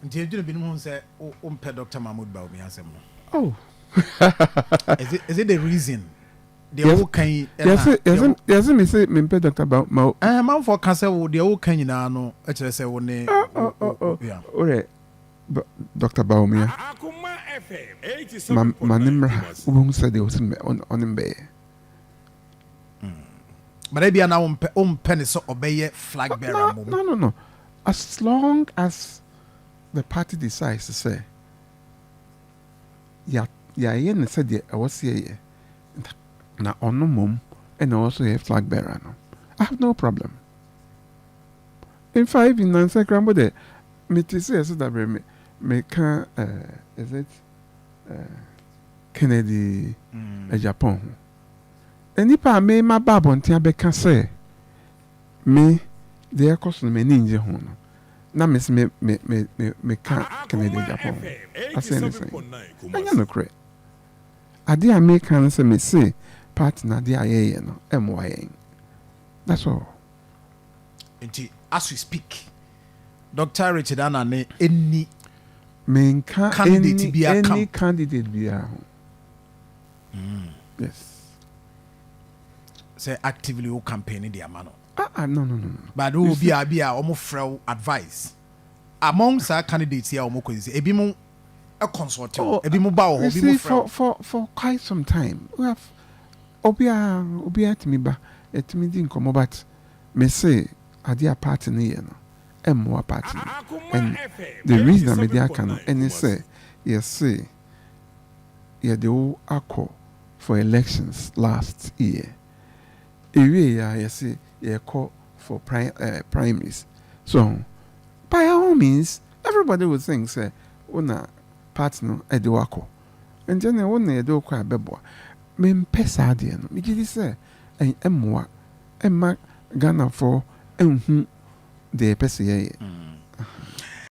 Nti edwene bi no say o mpe Dr. Mahmoud Ba omi asem no. Oh. Is it the reason? The Yes. whole kan Yes, me say me mpe Dr. Ba ma. Man for can say the whole kan nyina no e kire say wo ne yeah. Ore Dr. Baumia. Manimra ubun said they was on him bay. But maybe now penny so obey flag bearer. No. As long as the party decides to say, yeah, said I was here. Now on no mum and also a flag bearer. No, I have no problem. In 5 in answer grandma de me to say so that me can is it Kennedy Japan. And if I may my bab on tia can say me the cost me ninja hono. Na miss me can Kennedy Japan. I say anything. I no credit. I dear me can say me say partner dear no MYN. That's all. As we speak, Dr. Richard Anane any candidate be a yes. Say actively who campaigning the amano. No. But who be a almost frail advice. Amongst our candidates here, almost ebi mu a consultant, ebi mu ba you see, for quite some time. We have obi at me ba et me din komo but me say adia party no more party. And the reason I media can and say yes the acco for elections last year. Yes call for primaries. So by all means everybody would think say una party no edwako. And then one do kwa bebo. Me mpesa ade no. Me gidi say emmoa Ghana for the PCA.